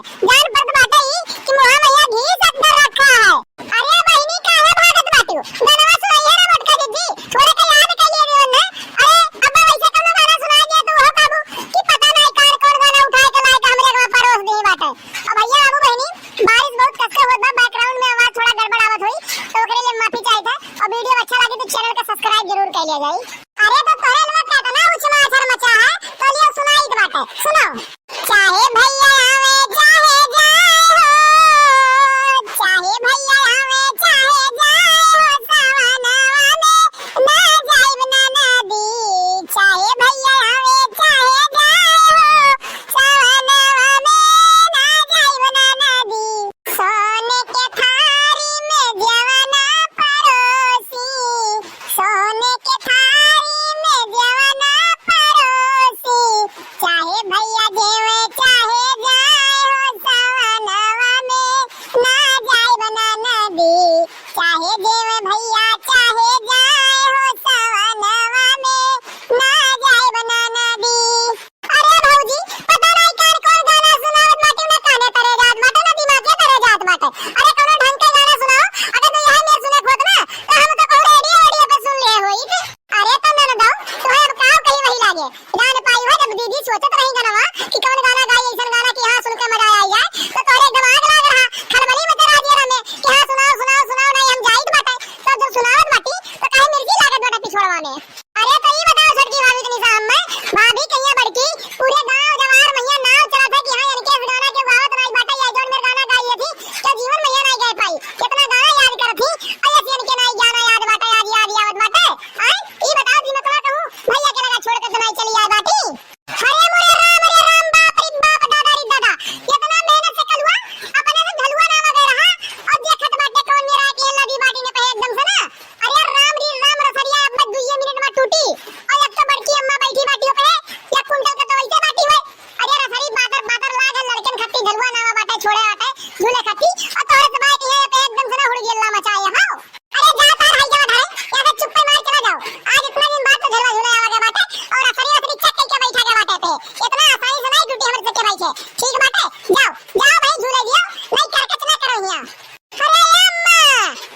जान पत बाटे ही कि मोहा मैया घी सत्तर रखा है। अरे बहिनी काहे भागत बाटू, गाना सुनाइए ना मटका दीदी, थोड़े का याद कर लिए देवन ना। अरे अब्बा वैसे कौन गाना सुना दिया तो हो बाबू कि पता नहीं कार कौन गाना उठाए के लायक हमरे के परोस दी बाटे। अब भैया बाबू बहिनी बारिश बहुत कस के होत बा, बैकग्राउंड में आवाज थोड़ा गड़बड़ आवत होई तो ओकरे लिए माफी चाहत है। और वीडियो अच्छा लगे तो चैनल को सब्सक्राइब जरूर कर लिया जाए। अरे तो तोरे में कहता ना उचमा अक्षर मचा है तो लियो सुनाई के बाटे सुनो। चाहे भैया आवे चाहे जाए हो, चाहे भैया आवे चाहे जाए हो, सवनवा में ना जाइब ना नदी। चाहे भैया आवे चाहे जाए हो, सवनवा में ना जाइब ना नदी। सोने के थारी में जवाना परोसी, सोने के थारी में जवाना परोसी। चाहे भैया जेवे चाहे जाए हो, सवनवा में ना जाइब ना नदी। चाहे जेवे भैया चाहे जाए हो, सवनवा में ना जाइब ना नदी। अरे भौजी पता नहीं कार कौन गाना सुनावत बाटे ना, काने तरे जात बाटे ना, दिमाग के तरे जात बाटे। अरे कोनो ढंग के गाना सुनाओ, अगर तू यहां में सुने खोत ना तो हम तो कहू रेडियो पे सुन लिए होई। अरे तो ना दो तो अब काव कहीं वही लागे गान पाई हो। जब दीदी सोचत रही गाना कि कौन गाना गाई, ऐसा गाना कि हां सुन के मजा आ जाए तो तोरे दिमाग लाग रहा खलबली में तेरा दिया में कि हां सुनाओ सुनाओ सुनाओ नहीं हम जाइत बाटे। तो जब सुनावत बाटी तो काहे मिर्ची लागत बाटे पिछवाड़वा में। अरे तो ये बताओ छोटकी भाभी तनी सा हम भाभी कहिया बड़की पूरे गांव जवार मैया नाव चला था कि हां इनके गाना के गावत नहीं बाटे। ये जोन मेरे गाना गाई थी क्या जीवन मैया नहीं गा पाई, कितना गाना याद करत थी ऐसे इनके नहीं गाना याद बाटे, याद आवत बाटे। हां ई बताओ दी मैं कहूं भैया के लगा छोड़ के तो नहीं चली आ बाटी। अरे मोरे राम बाप रे बाप दादा रे दादा कितना मेहनत से कलुआ अपने से धलुआ ना वगैरह रहा और देखत बाटे कौन मेरा के लदी बाटी ने पे एकदम से ना। अरे राम री राम रसरिया अब 2 मिनट में टूटी और एक तो बड़की अम्मा बैठी बाटी पे या कुंडल का तो वैसे बाटी हुई। अरे रसरी बातर बातर लागे लड़कन खट्टी धलुआ ना बाटे छोड़े आटे झूले खट्टी और तोरे से बात ये पे एकदम से ना हुड़ गेला मचाए हां। अरे जा तार हाई जा ढाई या फिर चुप पे मार चला जाओ। आज इतना दिन बाद तो झलवा झूले आवा बाटे और रसरी चेक करके बैठा के बाटे पे इतना आसानी से नहीं टूटी हमरे से के भाई से। ठीक बाटे जाओ जाओ भाई झूले दियो नहीं करकच ना करो हिया। अरे अम्मा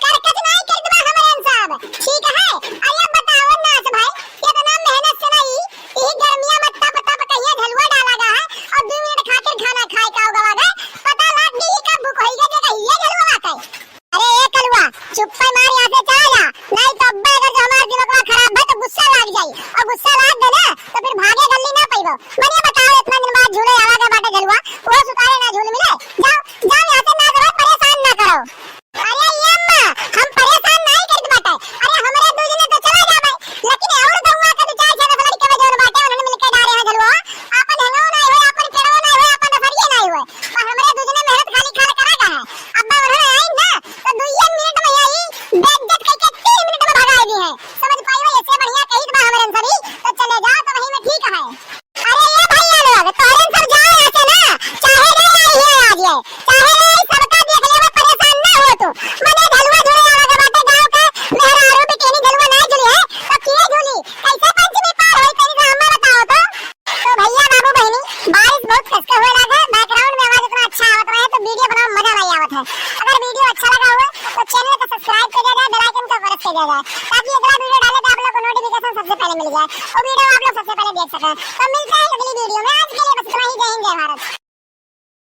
करकच नहीं कर दबा हमरे सब ठीक है। अरे बताओ ना से भाई कितना मेहनत से नहीं ई गर्मियां में तप तप कहिए झलवा डाला गा है और 2 मिनट खातिर खाना खाए का होगा गए पता लाग दी का भूख होई गई जगह ये झलवा वाकई। अरे ए कलवा चुप पे मार यहां से चला जा नहीं तो अब्बा अगर जो हमारा दिमाग खराब है तो गुस्सा लग जाई और गुस्सा लग गए ना तो फिर भागे गल्ली ना पाइबो। मने बताओ इतना दिन बाद झूले आवा के बाटे झलवा वो सुतारे ना झूल मिले। जाओ जाओ यहां से ना जरा परेशान ना करो। अरे ये अम्मा हम परेशान नहीं करत बाटे। अरे हमरे 2 जने तो चला जाबे लेकिन और गौवा के 2 4 जने लड़के में जोन बाटे उन्होंने मिलके डारे है झलवा आपन हंगो नहीं होय आपन पेड़ो नहीं होय आपन फरिए नहीं होय और हमरे 2 जने मेहनत खाली खा करा का है। अब्बा उन्होंने आई ना तो 2 मिनट में आई बेइज्जत करके 3 मिनट में भगा दी है। समझ पाई हो ऐसे बढ़िया कही बा हमरे सभी तो चले जाओ तो वही में ठीक है। अरे ये भैया लोग तोरे सब जाओ यहां से ना चाहे नहीं आई है आज ये चाहे नहीं सबका देख ले परेशान ना हो तू। मने झलवा झूले आवा के बाटे गांव के मेहरारू भी केनी झलवा नहीं झूली है तो किए झूली कैसे पंचमी पार होई तेरी से हमें बताओ तो। भैया बाबू बहनी बारिश बहुत खसके हुए लगे बैकग्राउंड में आवाज इतना अच्छा आवत रहे तो वीडियो बनाने में मजा नहीं आवत है। अगर वीडियो अच्छा लगा हो तो चैनल को सब्सक्राइब कर दीजिए बेल आइकन को प्रेस कर दीजिए ताकि अगला वीडियो डाले तो आप लोग को नोटिफिकेशन सबसे पहले मिल जाए और वीडियो आप लोग सबसे पहले देख सकें। तो मिलते हैं अगली वीडियो में। आज के लिए बस इतना ही। जय हिंद जय भारत।